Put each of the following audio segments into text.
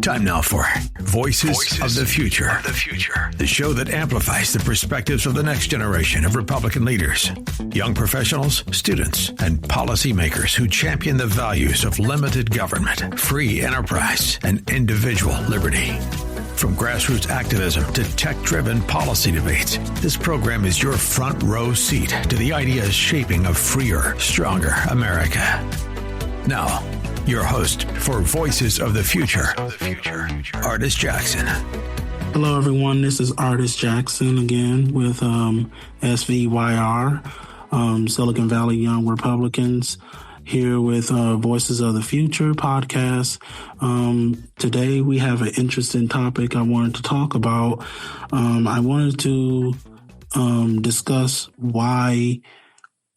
Time now for Voices of the Future, the show that amplifies the perspectives of the next generation of Republican leaders, young professionals, students, and policymakers who champion the values of limited government, free enterprise, and individual liberty. From grassroots activism to tech-driven policy debates, this program is your front row seat to the ideas shaping a freer, stronger America. Now, your host for Voices of the Future, Ardis Jackson. Hello, everyone. This is Ardis Jackson again with SVYR, Silicon Valley Young Republicans, here with Voices of the Future podcast. Today, we have an interesting topic I wanted to talk about. I wanted to discuss why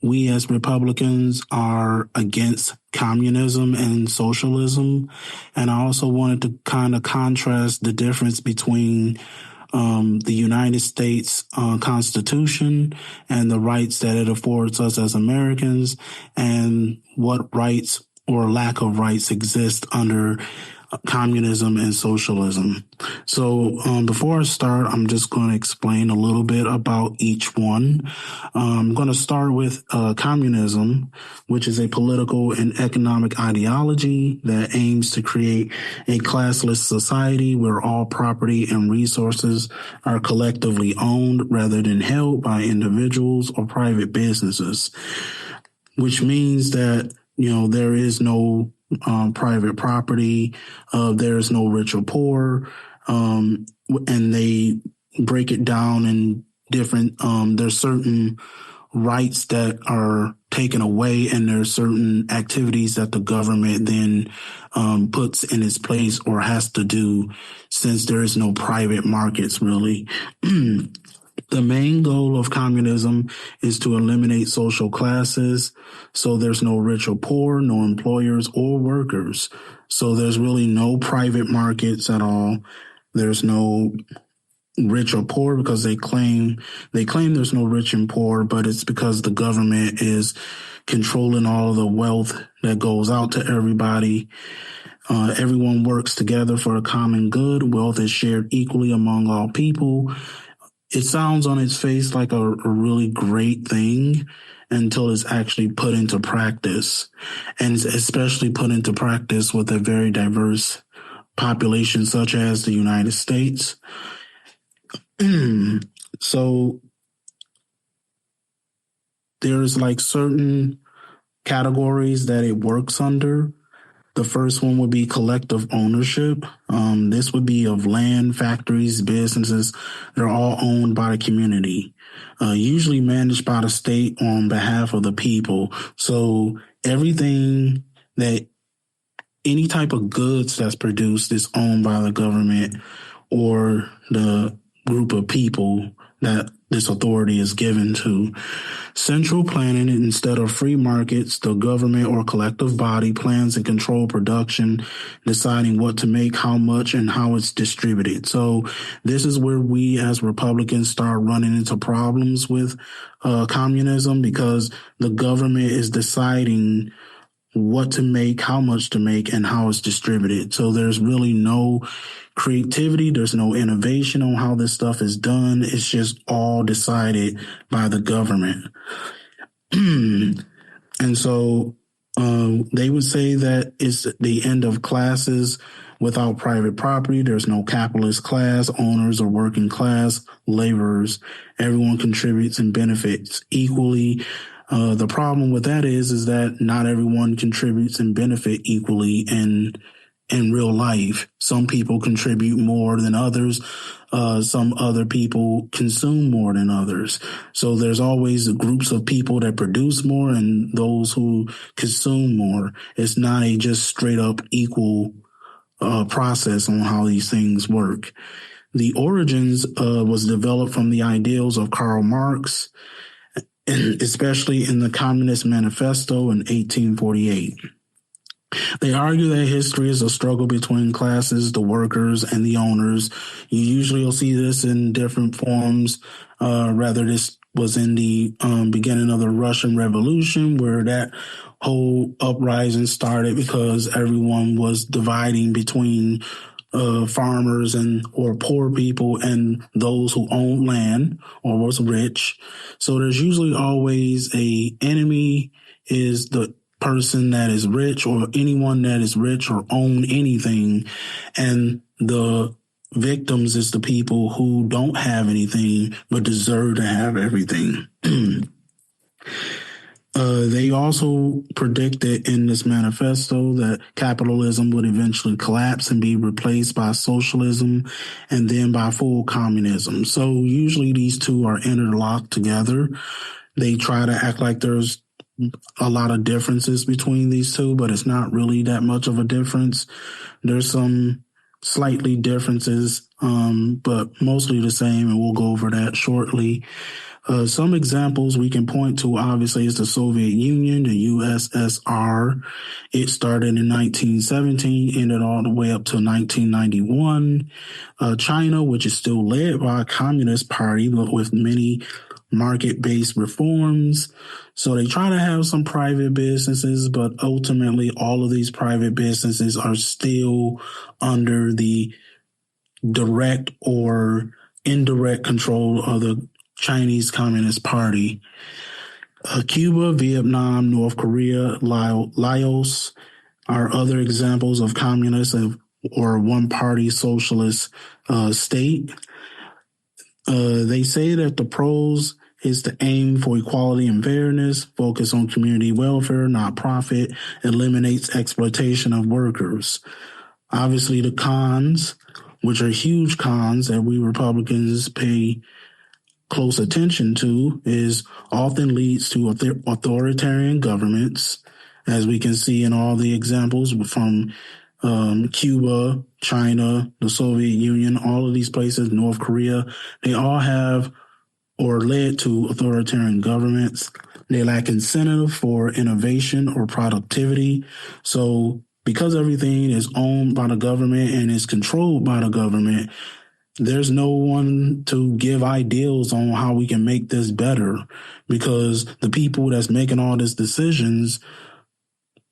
we as Republicans are against communism and socialism. And I also wanted to kind of contrast the difference between the United States Constitution and the rights that it affords us as Americans, and what rights or lack of rights exist under communism and socialism. So before I start, I'm just going to explain a little bit about each one. I'm going to start with communism, which is a political and economic ideology that aims to create a classless society where all property and resources are collectively owned rather than held by individuals or private businesses, which means that, you know, there is no private property, there's no rich or poor, and they break it down in different, there's certain rights that are taken away, and there's certain activities that the government then puts in its place or has to do, since there is no private markets really. The main goal of communism is to eliminate social classes. So there's no rich or poor, no employers or workers. So there's really no private markets at all. There's no rich or poor because they claim there's no rich and poor, but it's because the government is controlling all of the wealth that goes out to everybody. Everyone works together for a common good. Wealth is shared equally among all people. It sounds on its face like a really great thing until it's actually put into practice, and it's especially put into practice with a very diverse population such as the United States. So there's like certain categories that it works under. The first one would be collective ownership. This would be of land, factories, businesses. They're all owned by the community, usually managed by the state on behalf of the people. So everything any type of goods that's produced is owned by the government or the group of people that this authority is given to. Central planning instead of free markets, the government or collective body plans and control production, deciding what to make, how much, and how it's distributed. So this is where we as Republicans start running into problems with communism, because the government is deciding what to make, how much to make, and how it's distributed. So there's really no creativity. There's no innovation on how this stuff is done. It's just all decided by the government. And so they would say that it's the end of classes without private property. There's no capitalist class, owners, or working class, laborers. Everyone contributes and benefits equally. The problem with that is that not everyone contributes and benefit equally in real life. Some people contribute more than others. Some other people consume more than others. So there's always groups of people that produce more and those who consume more. It's not a just straight up equal process on how these things work. The origins was developed from the ideals of Karl Marx, and especially in the Communist Manifesto in 1848. They argue that history is a struggle between classes, the workers and the owners. You usually will see this in different forms. Rather, this was in the beginning of the Russian Revolution, where that whole uprising started because everyone was dividing between farmers or poor people and those who own land or was rich. So there's usually always a enemy is the person that is rich or anyone that is rich or own anything. And the victims is the people who don't have anything but deserve to have everything. They also predicted in this manifesto that capitalism would eventually collapse and be replaced by socialism and then by full communism. So usually these two are interlocked together. They try to act like there's a lot of differences between these two, but it's not really that much of a difference. There's some slightly differences, but mostly the same, and we'll go over that shortly. Some examples we can point to, obviously, is the Soviet Union, the USSR. It started in 1917, ended all the way up to 1991. China, which is still led by a communist party, but with many market-based reforms. So they try to have some private businesses, but ultimately all of these private businesses are still under the direct or indirect control of the Chinese Communist Party. Cuba, Vietnam, North Korea, Laos are other examples of communist or one-party socialist state. They say that the pros is to aim for equality and fairness, focus on community welfare, not profit, eliminates exploitation of workers. Obviously, the cons, which are huge cons that we Republicans pay close attention to, is often leads to authoritarian governments, as we can see in all the examples from Cuba, China, the Soviet Union, all of these places, North Korea. They all have or led to authoritarian governments. They lack incentive for innovation or productivity. So because everything is owned by the government and is controlled by the government, there's no one to give ideals on how we can make this better, because the people that's making all these decisions,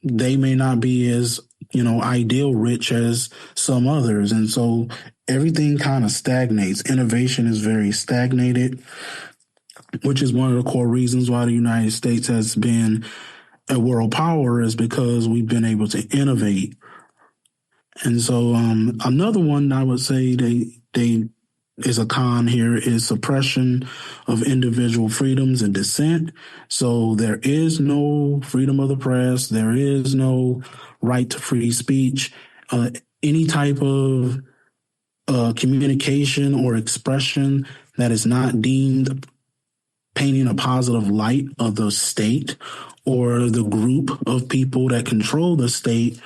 they may not be as, ideal rich as some others. And so everything kind of stagnates. Innovation is very stagnated, which is one of the core reasons why the United States has been a world power, is because we've been able to innovate. And so another one I would say they is a con here is suppression of individual freedoms and dissent. So there is no freedom of the press. There is no right to free speech. Any type of communication or expression that is not deemed painting a positive light of the state or the group of people that control the state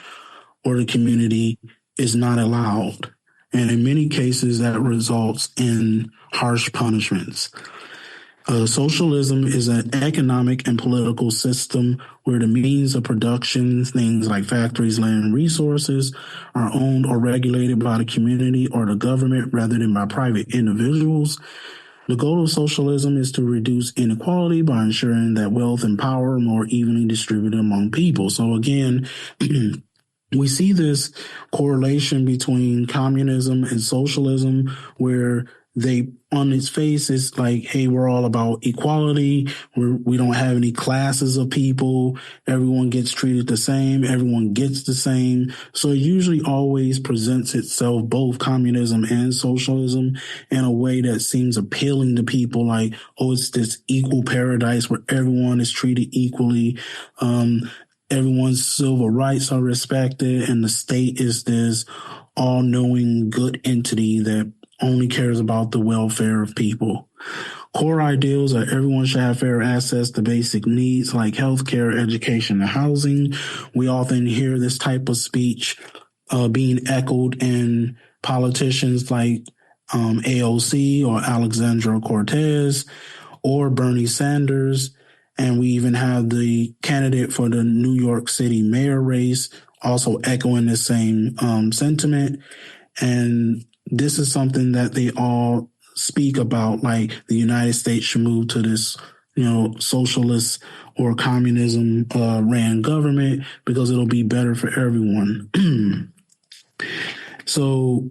or the community is not allowed. And in many cases, that results in harsh punishments. Socialism is an economic and political system where the means of production, things like factories, land, and resources, are owned or regulated by the community or the government rather than by private individuals. The goal of socialism is to reduce inequality by ensuring that wealth and power are more evenly distributed among people. So again, we see this correlation between communism and socialism, where they, on its face, it's like, hey, we're all about equality. We don't have any classes of people. Everyone gets treated the same. Everyone gets the same. So it usually always presents itself, both communism and socialism, in a way that seems appealing to people, like, oh, it's this equal paradise where everyone is treated equally. Everyone's civil rights are respected, and the state is this all-knowing good entity that only cares about the welfare of people. Core ideals are everyone should have fair access to basic needs like healthcare, education, and housing. We often hear this type of speech being echoed in politicians like AOC or Alexandra Cortez or Bernie Sanders. And we even have the candidate for the New York City mayor race also echoing the same sentiment. And this is something that they all speak about, like the United States should move to this, socialist or communism ran government because it'll be better for everyone. So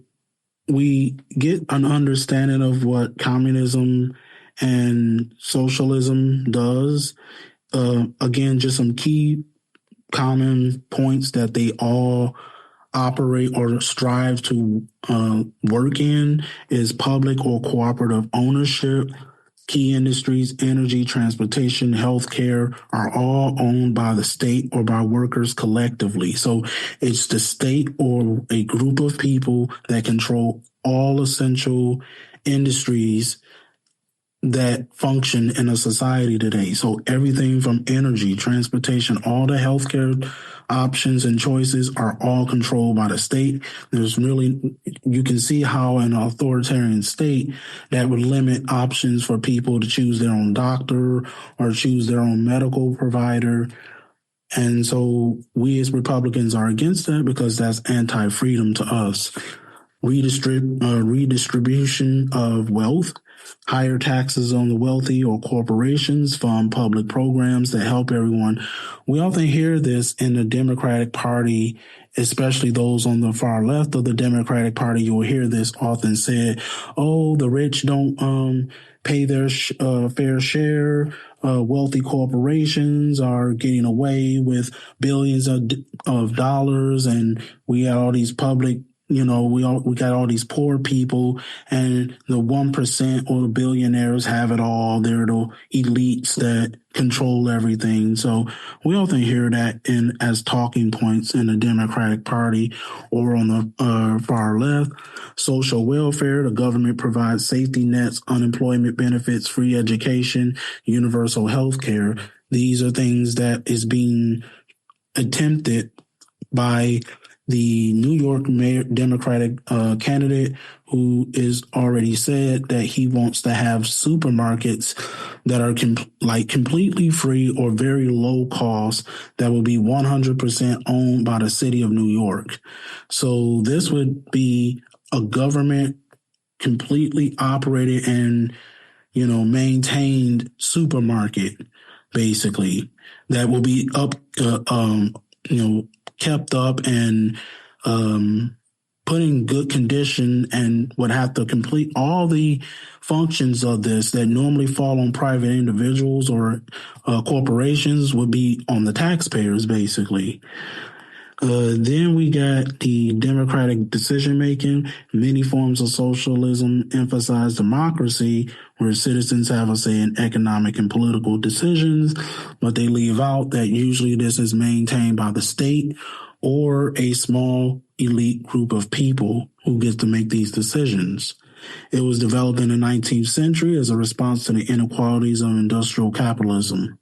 we get an understanding of what communism and socialism does. Again, just some key common points that they all operate or strive to work in is public or cooperative ownership. Key industries, energy, transportation, healthcare are all owned by the state or by workers collectively. So it's the state or a group of people that control all essential industries that function in a society today. So everything from energy, transportation, all the healthcare options and choices are all controlled by the state. You can see how in an authoritarian state that would limit options for people to choose their own doctor or choose their own medical provider. And so we as Republicans are against that because that's anti-freedom to us. Redistribution of wealth. Higher taxes on the wealthy or corporations fund public programs that help everyone. We often hear this in the Democratic Party, especially those on the far left of the Democratic Party. You will hear this often said, oh, the rich don't pay their fair share. Wealthy corporations are getting away with billions of dollars, and we have all these public we got all these poor people, and the 1% or the billionaires have it all. They're the elites that control everything. So we often hear that as talking points in the Democratic Party or on the far left. Social welfare, the government provides safety nets, unemployment benefits, free education, universal health care. These are things that is being attempted by the New York Mayor Democratic candidate, who is already said that he wants to have supermarkets that are completely free or very low cost that will be 100% owned by the city of New York. So this would be a government completely operated and maintained supermarket, basically, that will be kept up and put in good condition, and would have to complete all the functions of this that normally fall on private individuals or corporations would be on the taxpayers, basically. Then we got the democratic decision-making. Many forms of socialism emphasize democracy, where citizens have a say in economic and political decisions, but they leave out that usually this is maintained by the state or a small elite group of people who get to make these decisions. It was developed in the 19th century as a response to the inequalities of industrial capitalism.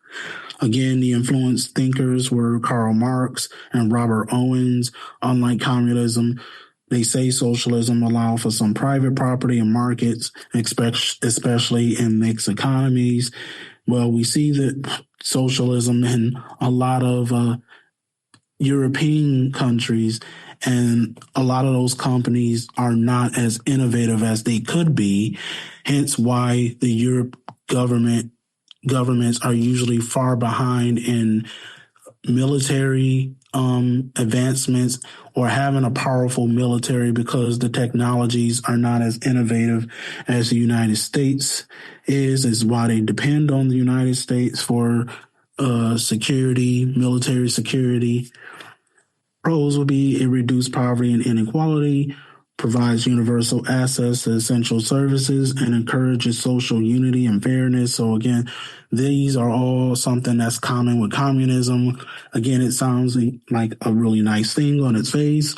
Again, the influenced thinkers were Karl Marx and Robert Owens. Unlike communism, they say socialism allows for some private property and markets, especially in mixed economies. Well, we see that socialism in a lot of European countries, and a lot of those companies are not as innovative as they could be, hence why the Europe governments are usually far behind in military advancements or having a powerful military, because the technologies are not as innovative as the United States is why they depend on the United States for security, military security. Pros would be it reduces poverty and inequality, provides universal access to essential services, and encourages social unity and fairness. So again, these are all something that's common with communism. Again, it sounds like a really nice thing on its face,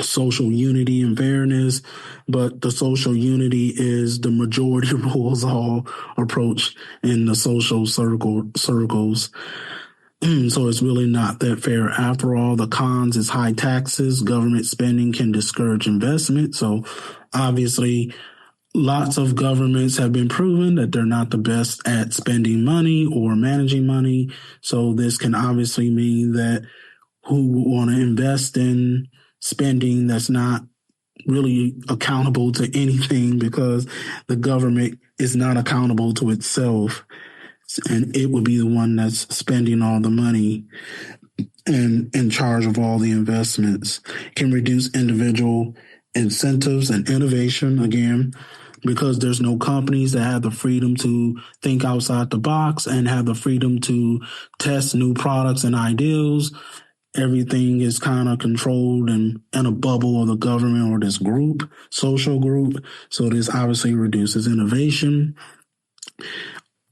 social unity and fairness, but the social unity is the majority rules all approach in the social circles. So it's really not that fair. After all, the cons is high taxes. Government spending can discourage investment. So obviously, lots of governments have been proven that they're not the best at spending money or managing money. So this can obviously mean that who want to invest in spending that's not really accountable to anything, because the government is not accountable to itself, and it would be the one that's spending all the money. and in charge of all the investments. Can reduce individual incentives and innovation, again, because there's no companies that have the freedom to think outside the box and have the freedom to test new products and ideals. Everything is kind of controlled and in a bubble of the government or this group, social group. So this obviously reduces innovation.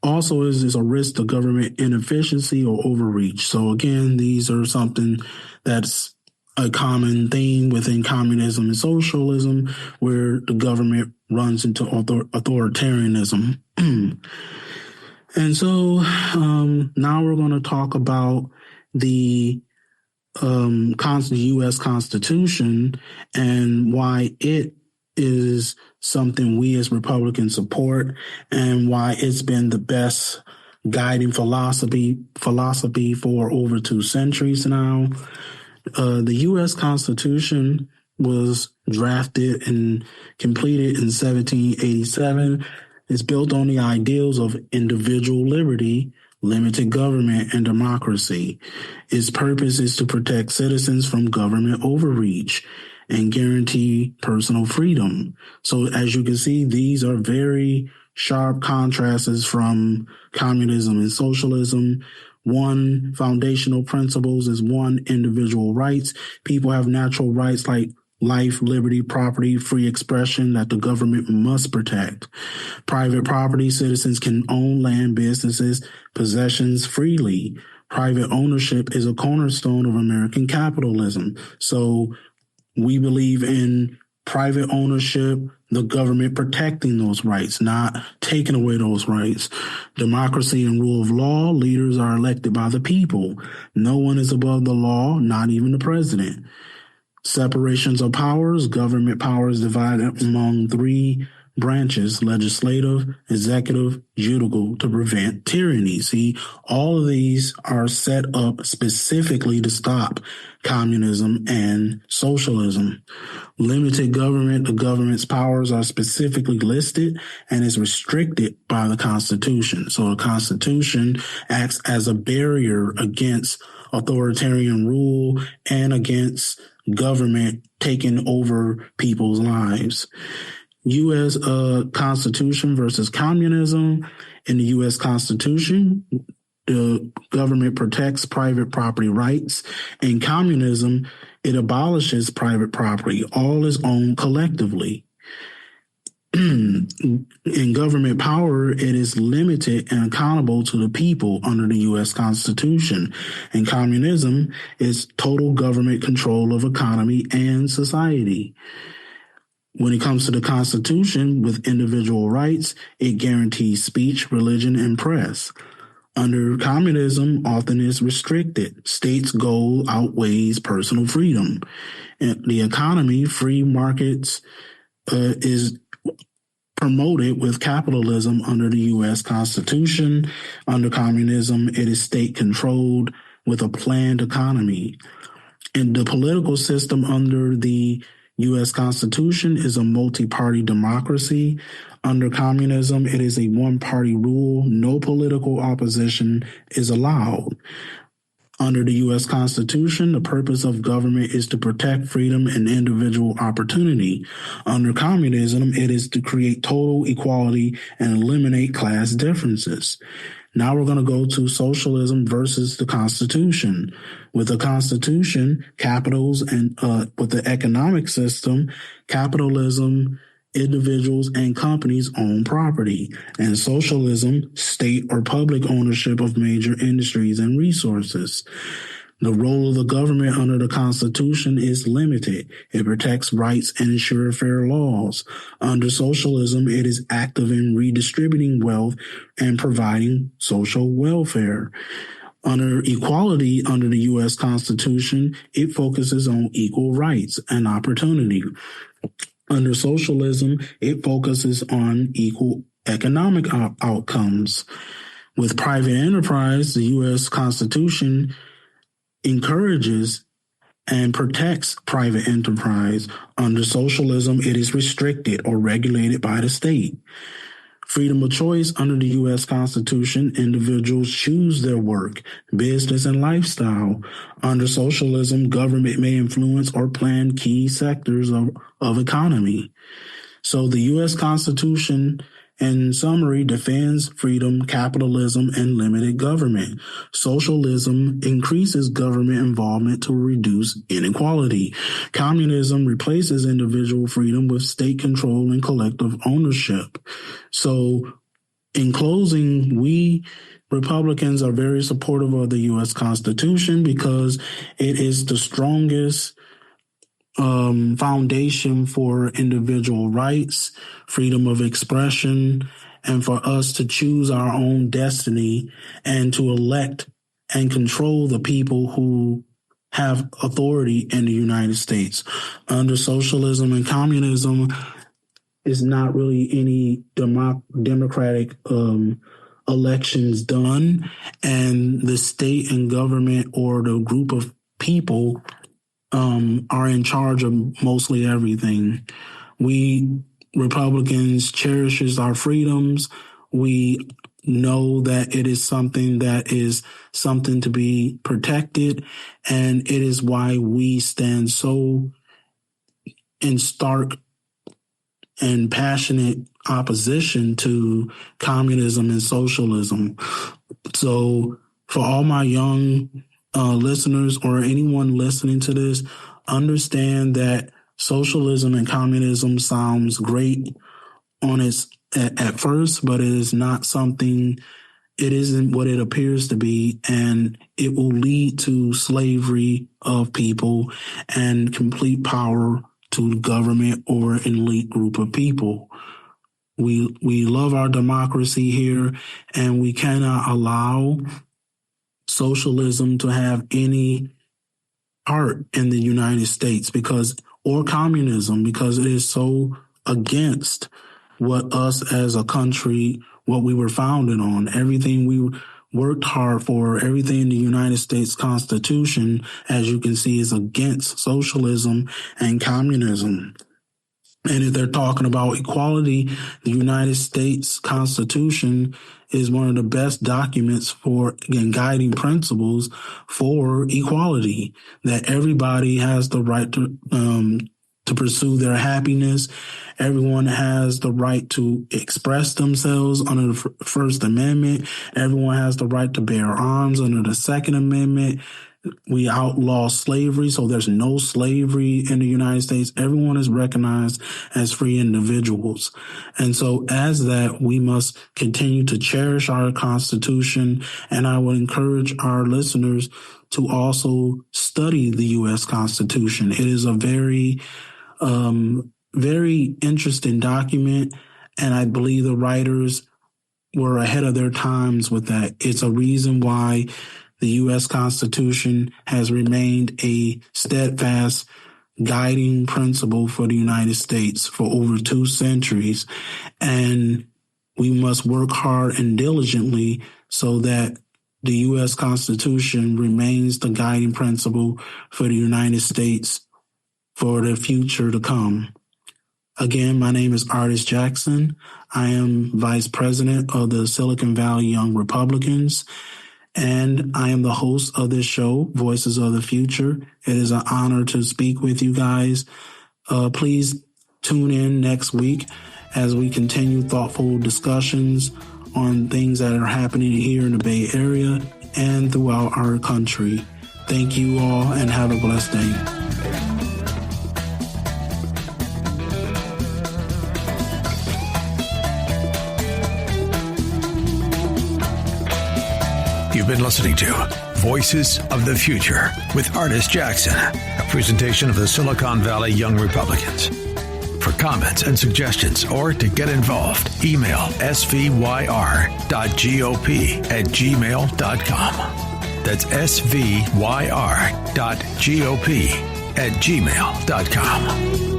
Also is a risk to government inefficiency or overreach. So again, these are something that's a common theme within communism and socialism, where the government runs into authoritarianism. And so now we're going to talk about the U.S. Constitution and why it is something we as Republicans support, and why it's been the best guiding philosophy for over 2 centuries now. The U.S. Constitution was drafted and completed in 1787. It's built on the ideals of individual liberty, limited government, and democracy. Its purpose is to protect citizens from government overreach and guarantee personal freedom. So as you can see, these are very sharp contrasts from communism and socialism. One, foundational principles is one, individual rights. People have natural rights like life, liberty, property, free expression that the government must protect. Private property, citizens can own land, businesses, possessions freely. Private ownership is a cornerstone of American capitalism. So we believe in private ownership, the government protecting those rights, not taking away those rights. Democracy and rule of law, leaders are elected by the people. No one is above the law, not even the president. Separations of powers, government power is divided among 3 branches, legislative, executive, judicial, to prevent tyranny. See, all of these are set up specifically to stop communism and socialism. Limited government, the government's powers are specifically listed and is restricted by the Constitution. So the Constitution acts as a barrier against authoritarian rule and against government taking over people's lives. U.S. Constitution versus communism. In the U.S. Constitution, the government protects private property rights. In communism, it abolishes private property. All is owned collectively. In government power, it is limited and accountable to the people under the U.S. Constitution. In communism, it's total government control of economy and society. When it comes to the Constitution, with individual rights, it guarantees speech, religion, and press. Under communism, often is restricted. States' goal outweighs personal freedom. In the economy, free markets is promoted with capitalism under the U.S. Constitution. Under communism, it is state-controlled with a planned economy. And the political system under the U.S. Constitution is a multi-party democracy. Under communism, it is a one-party rule. No political opposition is allowed. Under the U.S. Constitution, the purpose of government is to protect freedom and individual opportunity. Under communism, it is to create total equality and eliminate class differences. Now we're going to go to socialism versus the Constitution. With the Constitution, capitals, and with the economic system, capitalism, individuals and companies own property. And socialism, state or public ownership of major industries and resources. The role of the government under the Constitution is limited. It protects rights and ensures fair laws. Under socialism, it is active in redistributing wealth and providing social welfare. Under equality under the U.S. Constitution, it focuses on equal rights and opportunity. Under socialism, it focuses on equal economic outcomes. With private enterprise, the U.S. Constitution encourages and protects private enterprise. Under socialism, it is restricted or regulated by the state. Freedom of choice under the U.S. Constitution, individuals choose their work, business, and lifestyle. Under socialism, government may influence or plan key sectors of economy. So the U.S. Constitution, in summary, defends freedom, capitalism, and limited government. Socialism increases government involvement to reduce inequality. Communism replaces individual freedom with state control and collective ownership. So in closing, we Republicans are very supportive of the U.S. Constitution because it is the strongest foundation for individual rights, freedom of expression, and for us to choose our own destiny and to elect and control the people who have authority in the United States. Under socialism and communism, is not really any democratic elections done, and the state and government or the group of people are in charge of mostly everything. We Republicans cherishes our freedoms. We know that it is something to be protected, and it is why we stand so in stark and passionate opposition to communism and socialism. So for all my young listeners or anyone listening to this, understand that socialism and communism sounds great on its at first, but it is not something. It isn't what it appears to be, and it will lead to slavery of people and complete power to the government or an elite group of people. We love our democracy here, and we cannot allow socialism to have any part in the United States or communism, because it is so against what us as a country, what we were founded on, everything we worked hard for, everything in the United States Constitution, as you can see, is against socialism and communism. And if they're talking about equality, the United States Constitution is one of the best documents for and guiding principles for equality, that everybody has the right to pursue their happiness. Everyone has the right to express themselves under the First Amendment. Everyone has the right to bear arms under the Second Amendment. We outlaw slavery, so there's no slavery in the United States. Everyone is recognized as free individuals. And so as that, we must continue to cherish our Constitution. And I would encourage our listeners to also study the U.S. Constitution. It is a very, very interesting document, and I believe the writers were ahead of their times with that. It's a reason why the U.S. Constitution has remained a steadfast guiding principle for the United States for over 2 centuries. And we must work hard and diligently so that the U.S. Constitution remains the guiding principle for the United States for the future to come. Again, my name is Ardis Jackson. I am Vice President of the Silicon Valley Young Republicans, and I am the host of this show, Voices of the Future. It is an honor to speak with you guys. Please tune in next week as we continue thoughtful discussions on things that are happening here in the Bay Area and throughout our country. Thank you all, and have a blessed day. You've been listening to Voices of the Future with Ardis Jackson, a presentation of the Silicon Valley Young Republicans. For comments and suggestions or to get involved, email svyr.gop@gmail.com. That's svyr.gop@gmail.com.